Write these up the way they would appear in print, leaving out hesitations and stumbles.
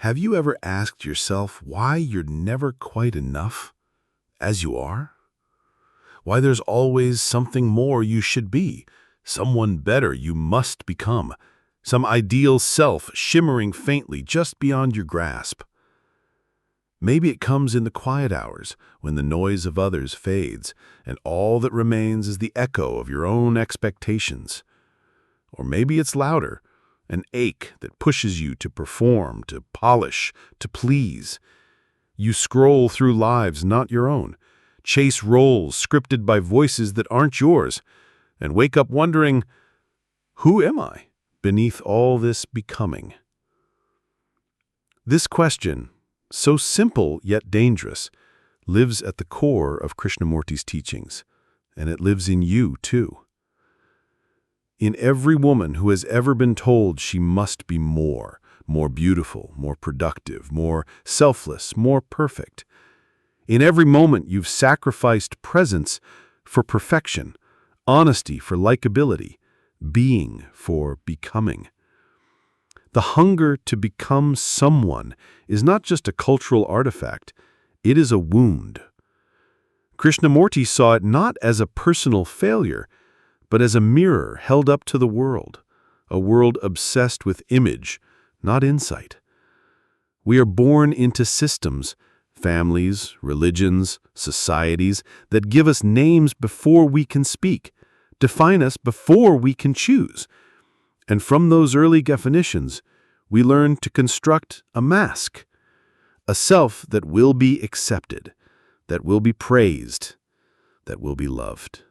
Have you ever asked yourself why you're never quite enough as you are? Why there's always something more you should be, someone better you must become, some ideal self shimmering faintly just beyond your grasp? Maybe it comes in the quiet hours when the noise of others fades and all that remains is the echo of your own expectations. Or maybe it's louder, an ache that pushes you to perform, to polish, to please. You scroll through lives not your own, chase roles scripted by voices that aren't yours, and wake up wondering, who am I beneath all this becoming? This question, so simple yet dangerous, lives at the core of Krishnamurti's teachings, and it lives in you too. In every woman who has ever been told she must be more beautiful, more productive, more selfless, more perfect. In every moment you've sacrificed presence for perfection, honesty for likability, being for becoming. The hunger to become someone is not just a cultural artifact, it is a wound. Krishnamurti saw it not as a personal failure, but as a mirror held up to the world, a world obsessed with image, not insight. We are born into systems, families, religions, societies that give us names before we can speak, define us before we can choose. And from those early definitions, we learn to construct a mask, a self that will be accepted, that will be praised, that will be loved.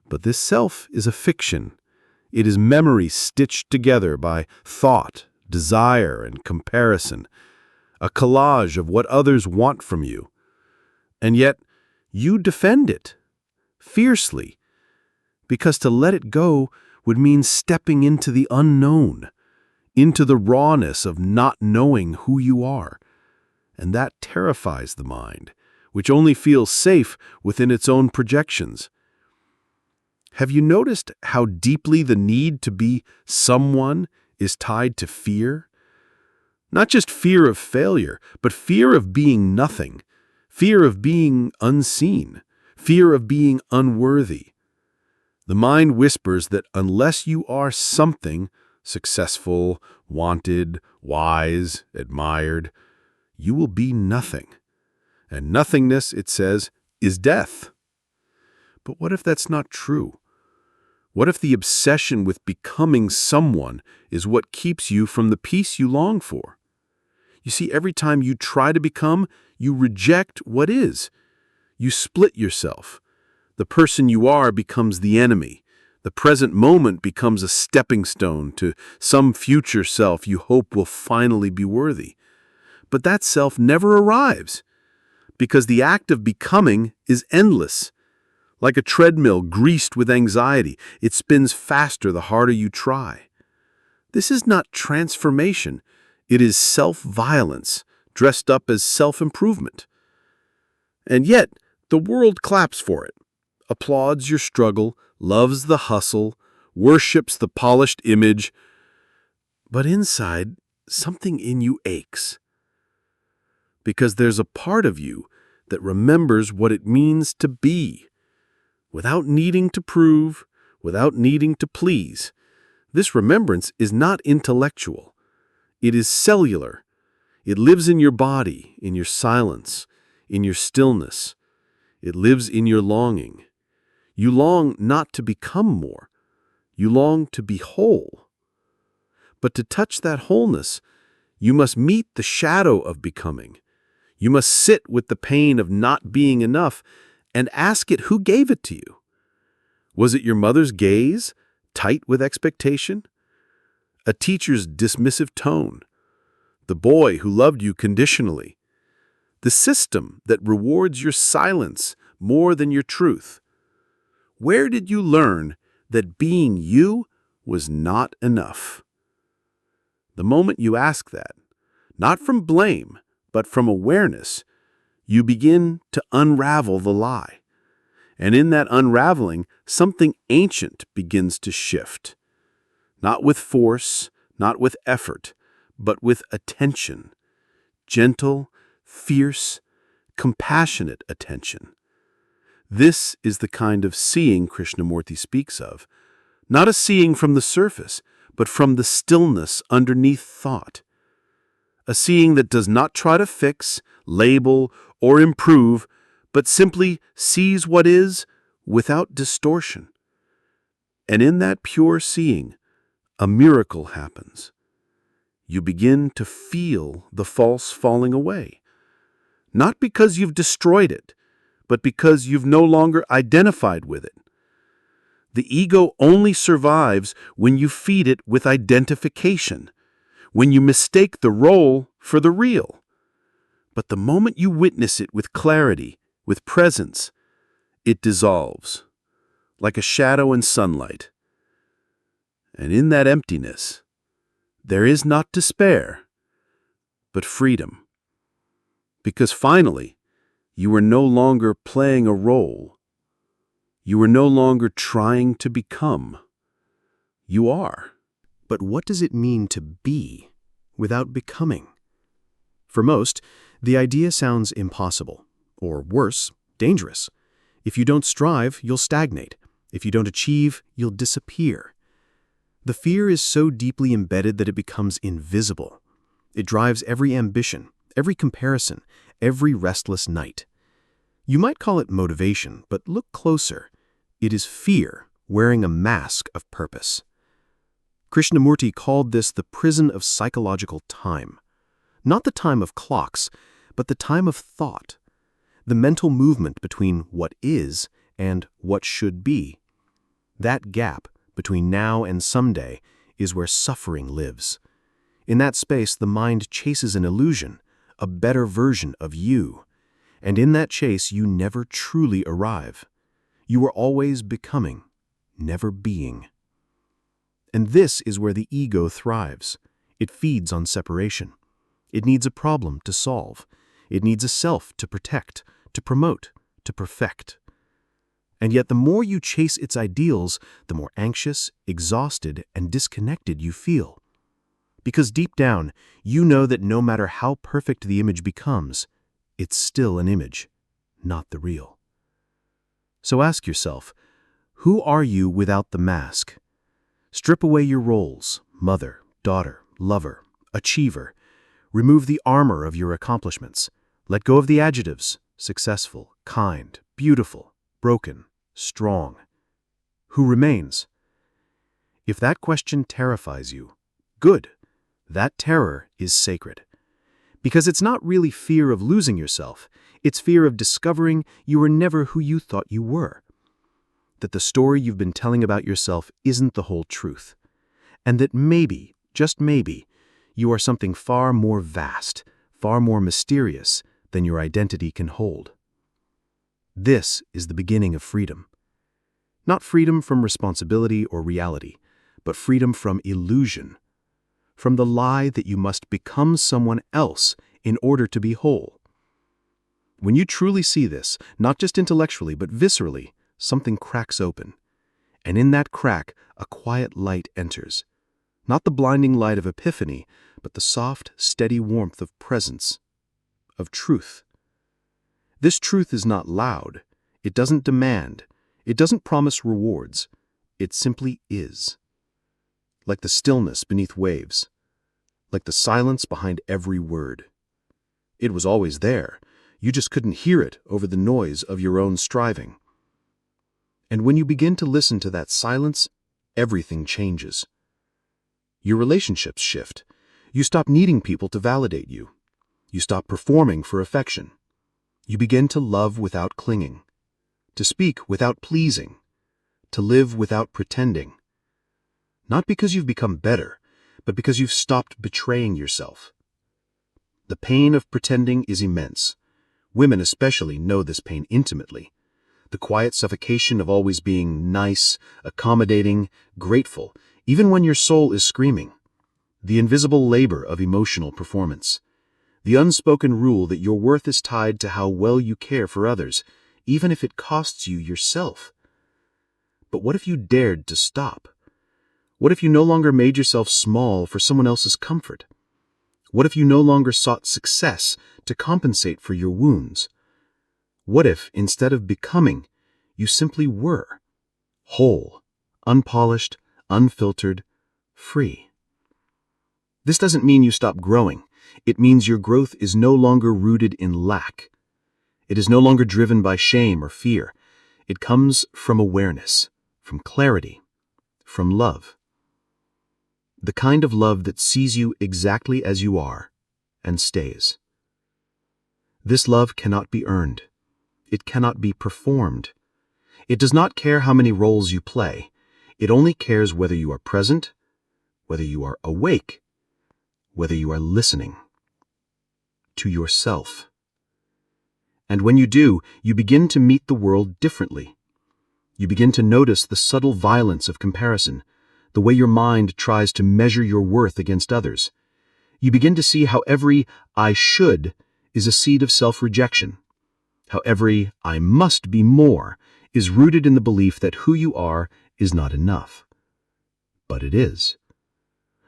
But this self is a fiction. It is memory stitched together by thought, desire, and comparison, a collage of what others want from you. And yet, you defend it, fiercely, because to let it go would mean stepping into the unknown, into the rawness of not knowing who you are. And that terrifies the mind, which only feels safe within its own projections. Have you noticed how deeply the need to be someone is tied to fear? Not just fear of failure, but fear of being nothing, fear of being unseen, fear of being unworthy. The mind whispers that unless you are something, successful, wanted, wise, admired, you will be nothing. And nothingness, it says, is death. But what if that's not true? What if the obsession with becoming someone is what keeps you from the peace you long for? You see, every time you try to become, you reject what is. You split yourself. The person you are becomes the enemy. The present moment becomes a stepping stone to some future self you hope will finally be worthy. But that self never arrives, because the act of becoming is endless. Like a treadmill greased with anxiety, it spins faster the harder you try. This is not transformation. It is self-violence, dressed up as self-improvement. And yet, the world claps for it, applauds your struggle, loves the hustle, worships the polished image. But inside, something in you aches. Because there's a part of you that remembers what it means to be, without needing to prove, without needing to please. This remembrance is not intellectual. It is cellular. It lives in your body, in your silence, in your stillness. It lives in your longing. You long not to become more. You long to be whole. But to touch that wholeness, you must meet the shadow of becoming. You must sit with the pain of not being enough and ask it who gave it to you. Was it your mother's gaze, tight with expectation? A teacher's dismissive tone? The boy who loved you conditionally? The system that rewards your silence more than your truth? Where did you learn that being you was not enough? The moment you ask that, not from blame, but from awareness, you begin to unravel the lie. And in that unraveling, something ancient begins to shift. Not with force, not with effort, but with attention. Gentle, fierce, compassionate attention. This is the kind of seeing Krishnamurti speaks of. Not a seeing from the surface, but from the stillness underneath thought. A seeing that does not try to fix, label, or improve, but simply sees what is without distortion. And in that pure seeing, a miracle happens. You begin to feel the false falling away. Not because you've destroyed it, but because you've no longer identified with it. The ego only survives when you feed it with identification, when you mistake the role for the real. But the moment you witness it with clarity, with presence, it dissolves, like a shadow in sunlight. And in that emptiness, there is not despair, but freedom. Because finally, you are no longer playing a role. You are no longer trying to become. You are. But what does it mean to be without becoming? For most, the idea sounds impossible, or worse, dangerous. If you don't strive, you'll stagnate. If you don't achieve, you'll disappear. The fear is so deeply embedded that it becomes invisible. It drives every ambition, every comparison, every restless night. You might call it motivation, but look closer. It is fear wearing a mask of purpose. Krishnamurti called this the prison of psychological time. Not the time of clocks, but the time of thought. The mental movement between what is and what should be. That gap between now and someday is where suffering lives. In that space, the mind chases an illusion, a better version of you. And in that chase, you never truly arrive. You are always becoming, never being. And this is where the ego thrives. It feeds on separation. It needs a problem to solve. It needs a self to protect, to promote, to perfect. And yet the more you chase its ideals, the more anxious, exhausted, and disconnected you feel. Because deep down, you know that no matter how perfect the image becomes, it's still an image, not the real. So ask yourself, who are you without the mask? Strip away your roles, mother, daughter, lover, achiever. Remove the armor of your accomplishments. Let go of the adjectives, successful, kind, beautiful, broken, strong. Who remains? If that question terrifies you, good. That terror is sacred. Because it's not really fear of losing yourself, it's fear of discovering you were never who you thought you were. That the story you've been telling about yourself isn't the whole truth. And that maybe, just maybe, you are something far more vast, far more mysterious than your identity can hold. This is the beginning of freedom. Not freedom from responsibility or reality, but freedom from illusion. From the lie that you must become someone else in order to be whole. When you truly see this, not just intellectually but viscerally, something cracks open. And in that crack, a quiet light enters. Not the blinding light of epiphany, but the soft, steady warmth of presence, of truth. This truth is not loud. It doesn't demand. It doesn't promise rewards. It simply is. Like the stillness beneath waves. Like the silence behind every word. It was always there. You just couldn't hear it over the noise of your own striving. And when you begin to listen to that silence, everything changes. Your relationships shift. You stop needing people to validate you. You stop performing for affection. You begin to love without clinging, to speak without pleasing, to live without pretending. Not because you've become better, but because you've stopped betraying yourself. The pain of pretending is immense. Women especially know this pain intimately. The quiet suffocation of always being nice, accommodating, grateful, even when your soul is screaming. The invisible labor of emotional performance. The unspoken rule that your worth is tied to how well you care for others, even if it costs you yourself. But what if you dared to stop? What if you no longer made yourself small for someone else's comfort? What if you no longer sought success to compensate for your wounds? What if, instead of becoming, you simply were? Whole, unpolished, unfiltered, free. This doesn't mean you stop growing. It means your growth is no longer rooted in lack. It is no longer driven by shame or fear. It comes from awareness, from clarity, from love. The kind of love that sees you exactly as you are and stays. This love cannot be earned. It cannot be performed. It does not care how many roles you play. It only cares whether you are present, whether you are awake, whether you are listening to yourself. And when you do, you begin to meet the world differently. You begin to notice the subtle violence of comparison, the way your mind tries to measure your worth against others. You begin to see how every "I should" is a seed of self-rejection, how every "I must be more" is rooted in the belief that who you are is not enough. But it is.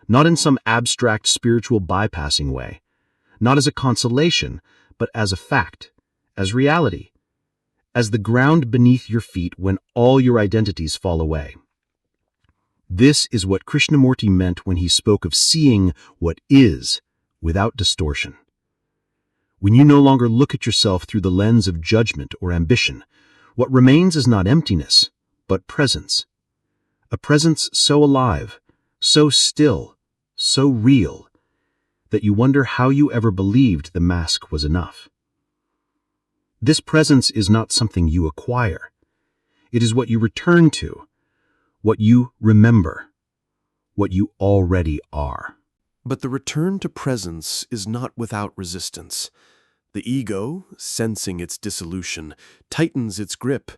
Not in some abstract spiritual bypassing way, not as a consolation, but as a fact, as reality, as the ground beneath your feet when all your identities fall away. This is what Krishnamurti meant when he spoke of seeing what is without distortion. When you no longer look at yourself through the lens of judgment or ambition, what remains is not emptiness, but presence. A presence so alive, so still, so real, that you wonder how you ever believed the mask was enough. This presence is not something you acquire. It is what you return to, what you remember, what you already are. But the return to presence is not without resistance. The ego, sensing its dissolution, tightens its grip.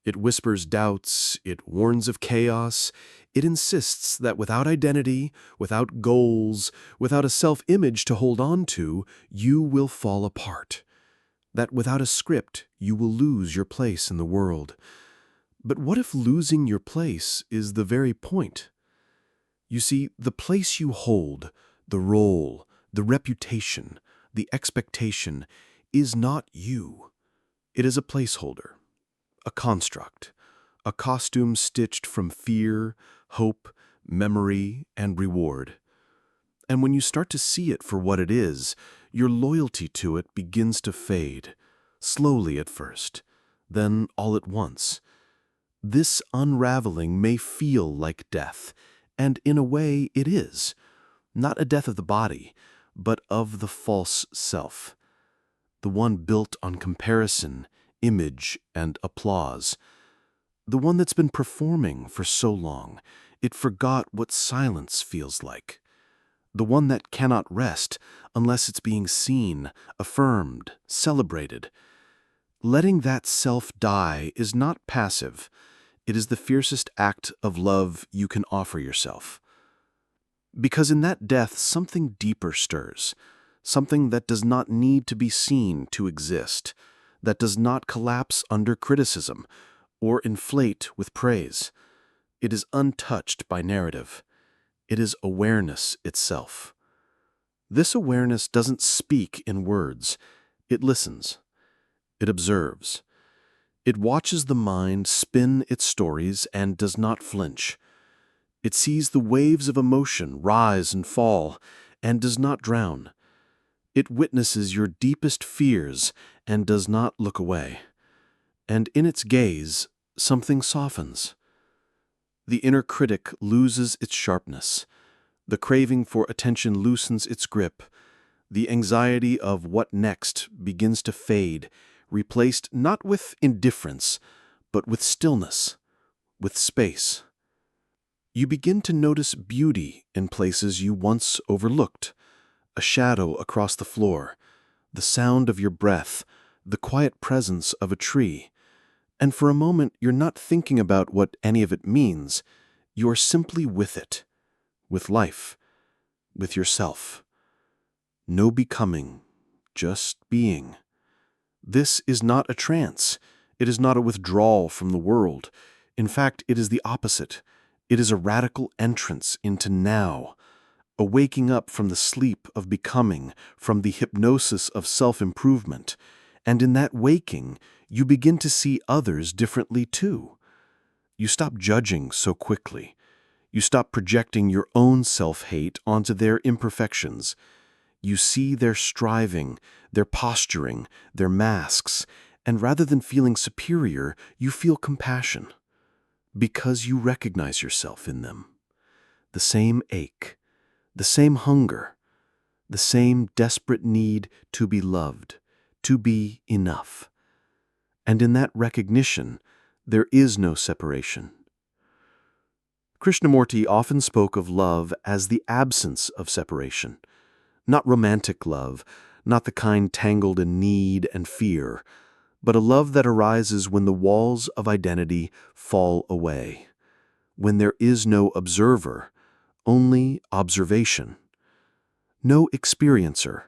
It whispers doubts, it warns of chaos. It insists that without identity, without goals, without a self-image to hold on to, you will fall apart. That without a script, you will lose your place in the world. But what if losing your place is the very point? You see, the place you hold, the role, the reputation, the expectation, is not you. It is a placeholder, a construct, a costume stitched from fear, hope, memory, and reward. And when you start to see it for what it is, your loyalty to it begins to fade, slowly at first, then all at once. This unraveling may feel like death, and in a way it is. Not a death of the body, but of the false self. The one built on comparison, image, and applause. The one that's been performing for so long, it forgot what silence feels like. The one that cannot rest unless it's being seen, affirmed, celebrated. Letting that self die is not passive. It is the fiercest act of love you can offer yourself. Because in that death, something deeper stirs, something that does not need to be seen to exist, that does not collapse under criticism or inflate with praise. It is untouched by narrative. It is awareness itself. This awareness doesn't speak in words. It listens. It observes. It watches the mind spin its stories and does not flinch. It sees the waves of emotion rise and fall and does not drown. It witnesses your deepest fears and does not look away. And in its gaze, something softens. The inner critic loses its sharpness. The craving for attention loosens its grip. The anxiety of what next begins to fade, replaced not with indifference, but with stillness, with space. You begin to notice beauty in places you once overlooked, a shadow across the floor, the sound of your breath, the quiet presence of a tree. And for a moment, you're not thinking about what any of it means. You're simply with it, with life, with yourself. No becoming, just being. This is not a trance. It is not a withdrawal from the world. In fact, it is the opposite. It is a radical entrance into now, a waking up from the sleep of becoming, from the hypnosis of self-improvement. And in that waking, you begin to see others differently too. You stop judging so quickly. You stop projecting your own self-hate onto their imperfections. You see their striving, their posturing, their masks, and rather than feeling superior, you feel compassion. Because you recognize yourself in them. The same ache, the same hunger, the same desperate need to be loved, to be enough. And in that recognition, there is no separation. Krishnamurti often spoke of love as the absence of separation. Not romantic love, not the kind tangled in need and fear, but a love that arises when the walls of identity fall away, when there is no observer, only observation, no experiencer,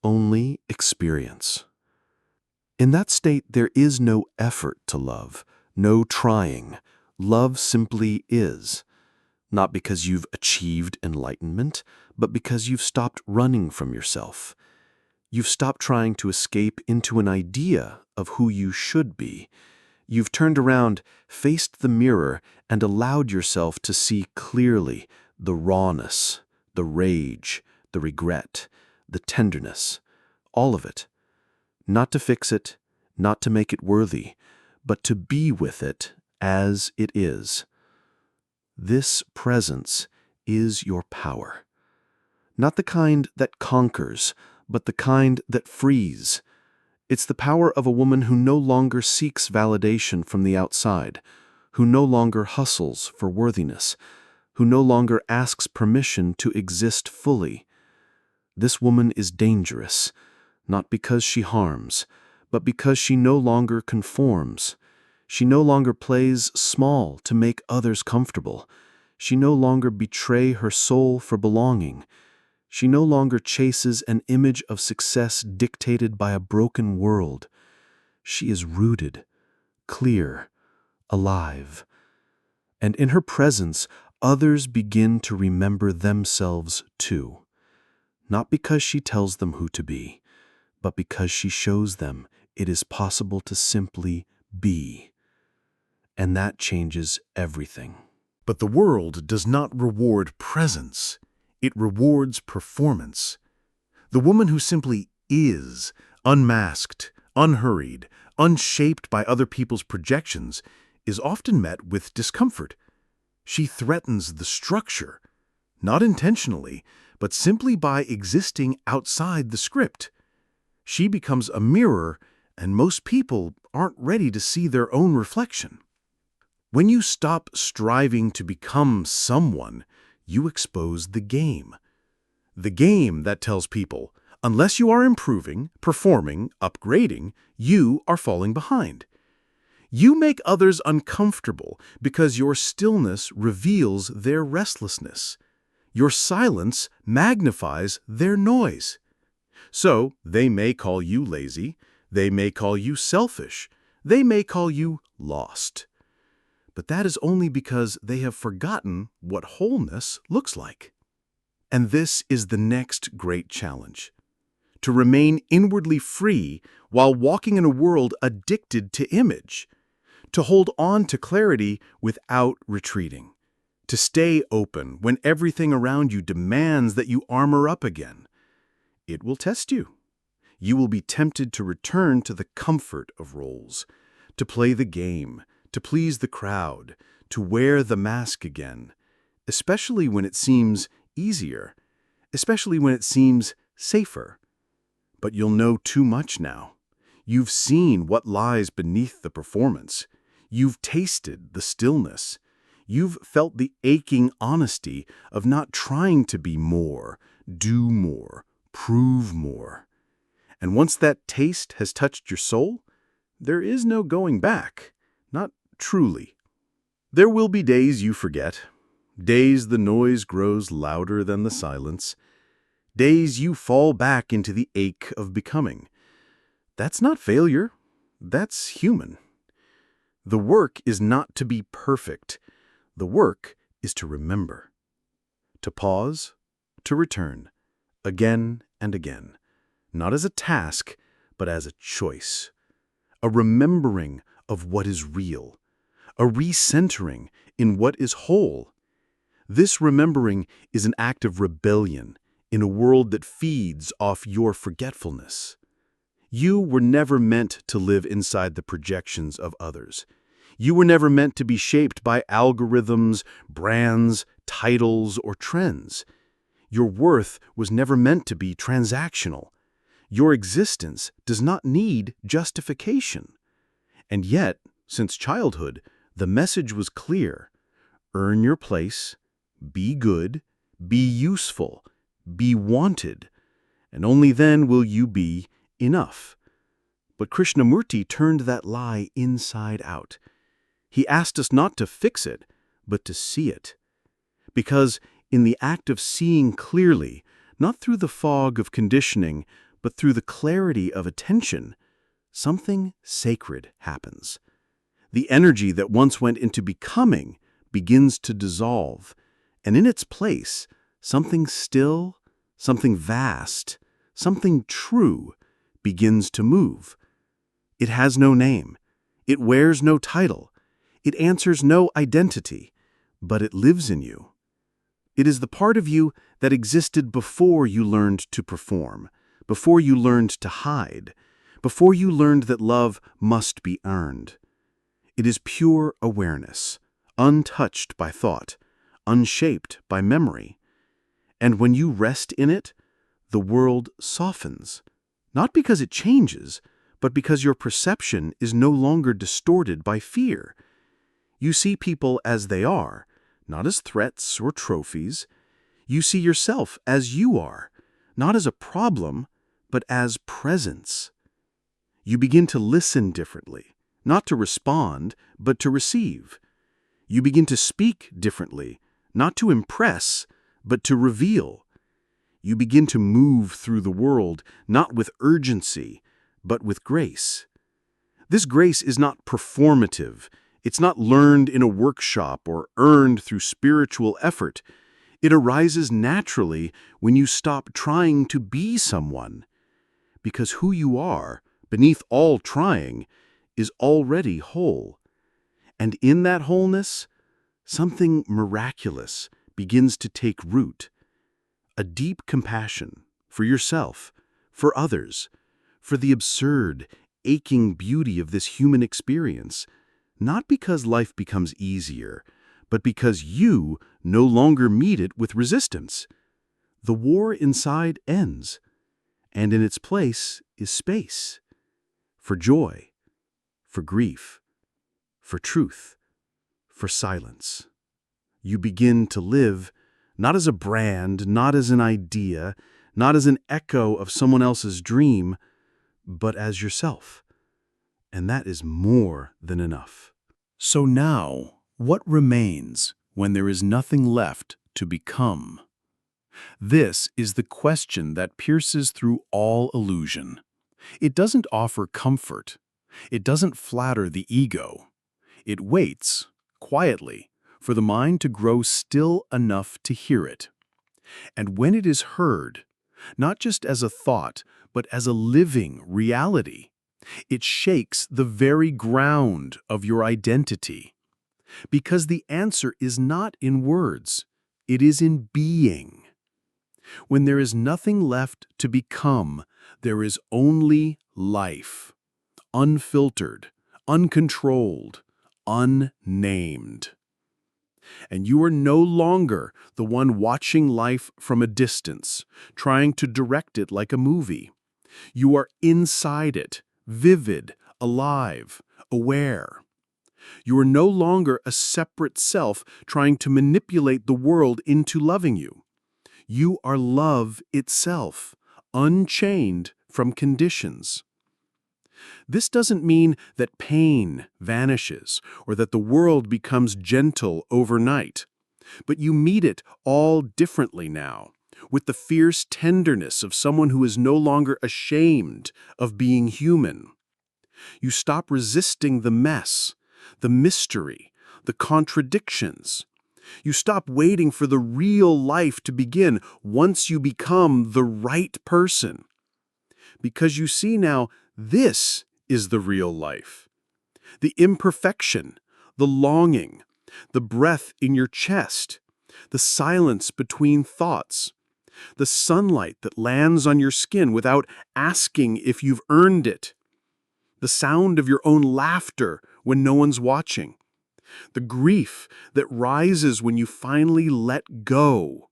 only experience. In that state, there is no effort to love, no trying. Love simply is, not because you've achieved enlightenment, but because you've stopped running from yourself. You've stopped trying to escape into an idea of who you should be. You've turned around, faced the mirror, and allowed yourself to see clearly the rawness, the rage, the regret, the tenderness, all of it. Not to fix it, not to make it worthy, but to be with it as it is. This presence is your power. Not the kind that conquers, but the kind that frees. It's the power of a woman who no longer seeks validation from the outside, who no longer hustles for worthiness, who no longer asks permission to exist fully. This woman is dangerous, not because she harms, but because she no longer conforms. She no longer plays small to make others comfortable. She no longer betrays her soul for belonging. She no longer chases an image of success dictated by a broken world. She is rooted, clear, alive. And in her presence, others begin to remember themselves too. Not because she tells them who to be, but because she shows them it is possible to simply be. And that changes everything. But the world does not reward presence. It rewards performance. The woman who simply is, unmasked, unhurried, unshaped by other people's projections, is often met with discomfort. She threatens the structure, not intentionally, but simply by existing outside the script. She becomes a mirror, and most people aren't ready to see their own reflection. When you stop striving to become someone, you expose the game. The game that tells people, unless you are improving, performing, upgrading, you are falling behind. You make others uncomfortable because your stillness reveals their restlessness. Your silence magnifies their noise. So they may call you lazy, they may call you selfish, they may call you lost. But that is only because they have forgotten what wholeness looks like. And this is the next great challenge: to remain inwardly free while walking in a world addicted to image, to hold on to clarity without retreating, to stay open when everything around you demands that you armor up again. It will test you. You will be tempted to return to the comfort of roles, to play the game, to please the crowd, to wear the mask again, especially when it seems easier, especially when it seems safer. But you'll know too much now. You've seen what lies beneath the performance. You've tasted the stillness. You've felt the aching honesty of not trying to be more, do more, prove more. And once that taste has touched your soul, there is no going back, not truly. There will be days you forget, days the noise grows louder than the silence, days you fall back into the ache of becoming. That's not failure, that's human. The work is not to be perfect. The work is to remember, to pause, to return, again and again, not as a task, but as a choice, a remembering of what is real, a recentering in what is whole. This remembering is an act of rebellion in a world that feeds off your forgetfulness. You were never meant to live inside the projections of others. You were never meant to be shaped by algorithms, brands, titles, or trends. Your worth was never meant to be transactional. Your existence does not need justification. And yet, since childhood, the message was clear. Earn your place, be good, be useful, be wanted, and only then will you be enough. But Krishnamurti turned that lie inside out. He asked us not to fix it, but to see it. Because in the act of seeing clearly, not through the fog of conditioning, but through the clarity of attention, something sacred happens. The energy that once went into becoming begins to dissolve, and in its place, something still, something vast, something true begins to move. It has no name. It wears no title. It answers no identity, but it lives in you. It is the part of you that existed before you learned to perform, before you learned to hide, before you learned that love must be earned. It is pure awareness, untouched by thought, unshaped by memory. And when you rest in it, the world softens, not because it changes, but because your perception is no longer distorted by fear. You see people as they are, not as threats or trophies. You see yourself as you are, not as a problem, but as presence. You begin to listen differently, not to respond, but to receive. You begin to speak differently, not to impress, but to reveal. You begin to move through the world, not with urgency, but with grace. This grace is not performative. It's not learned in a workshop or earned through spiritual effort. It arises naturally when you stop trying to be someone. Because who you are, beneath all trying, is already whole. And in that wholeness, something miraculous begins to take root. A deep compassion for yourself, for others, for the absurd, aching beauty of this human experience, not because life becomes easier, but because you no longer meet it with resistance. The war inside ends, and in its place is space for joy, for grief, for truth, for silence. You begin to live not as a brand, not as an idea, not as an echo of someone else's dream, but as yourself. And that is more than enough. So now, what remains when there is nothing left to become? This is the question that pierces through all illusion. It doesn't offer comfort. It doesn't flatter the ego. It waits, quietly, for the mind to grow still enough to hear it. And when it is heard, not just as a thought, but as a living reality, it shakes the very ground of your identity. Because the answer is not in words, it is in being. When there is nothing left to become, there is only life, unfiltered, uncontrolled, unnamed. And you are no longer the one watching life from a distance, trying to direct it like a movie. You are inside it, vivid, alive, aware. You are no longer a separate self trying to manipulate the world into loving you. You are love itself, unchained from conditions. This doesn't mean that pain vanishes or that the world becomes gentle overnight, but you meet it all differently now, with the fierce tenderness of someone who is no longer ashamed of being human. You stop resisting the mess, the mystery, the contradictions. You stop waiting for the real life to begin once you become the right person. Because you see now, this is the real life. The imperfection, the longing, the breath in your chest, the silence between thoughts, the sunlight that lands on your skin without asking if you've earned it, the sound of your own laughter when no one's watching, the grief that rises when you finally let go.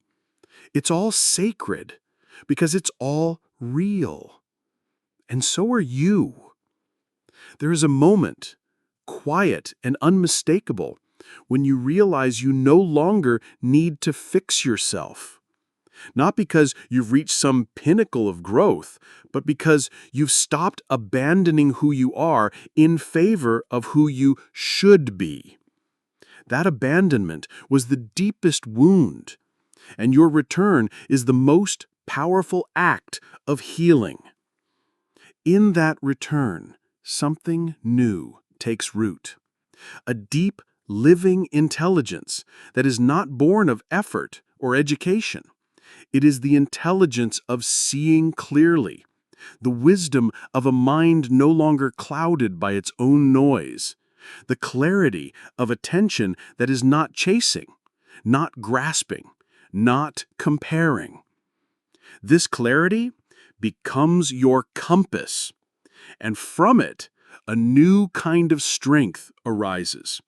It's all sacred because it's all real. And so are you. There is a moment, quiet and unmistakable, when you realize you no longer need to fix yourself. Not because you've reached some pinnacle of growth, but because you've stopped abandoning who you are in favor of who you should be. That abandonment was the deepest wound, and your return is the most powerful act of healing. In that return, something new takes root. A deep, living intelligence that is not born of effort or education. It is the intelligence of seeing clearly, the wisdom of a mind no longer clouded by its own noise, the clarity of attention that is not chasing, not grasping, not comparing. This clarity becomes your compass, and from it, a new kind of strength arises.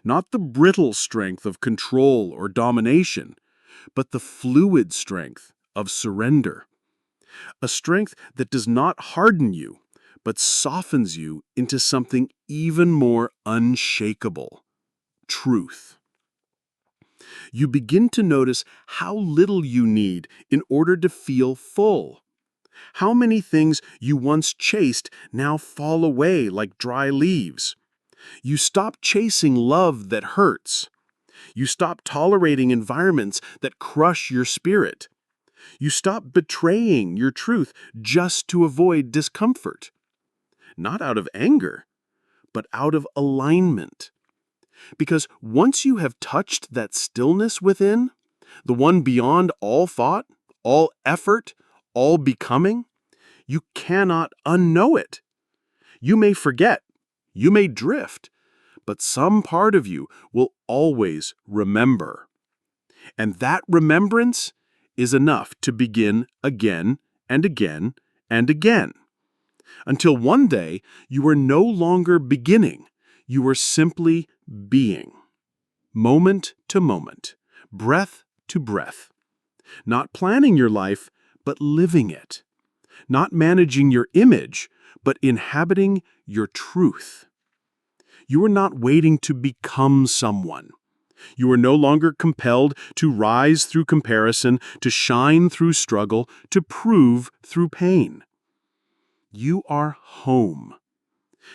Not the brittle strength of control or domination, but the fluid strength of surrender. A strength that does not harden you, but softens you into something even more unshakable: truth. You begin to notice how little you need in order to feel full. How many things you once chased now fall away like dry leaves. You stop chasing love that hurts. You stop tolerating environments that crush your spirit. You stop betraying your truth just to avoid discomfort. Not out of anger, but out of alignment. Because once you have touched that stillness within, the one beyond all thought, all effort, all becoming, you cannot unknow it. You may forget, you may drift, but some part of you will always remember. And that remembrance is enough to begin again and again and again. Until one day you are no longer beginning, you are simply being. Moment to moment, breath to breath. Not planning your life, but living it. Not managing your image, but inhabiting your truth. You are not waiting to become someone. You are no longer compelled to rise through comparison, to shine through struggle, to prove through pain. You are home.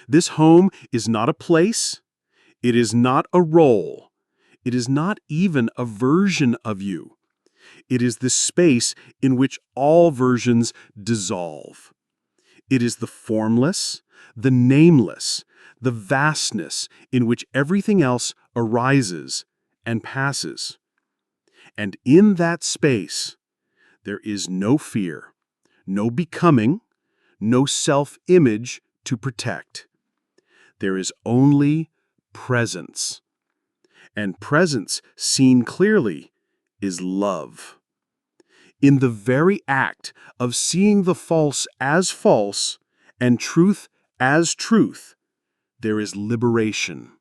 This home is not a place. It is not a role. It is not even a version of you. It is the space in which all versions dissolve. It is the formless, the nameless, the vastness in which everything else arises and passes. And in that space, there is no fear, no becoming, no self-image to protect. There is only presence. And presence, seen clearly, is love. In the very act of seeing the false as false and truth as truth, there is liberation.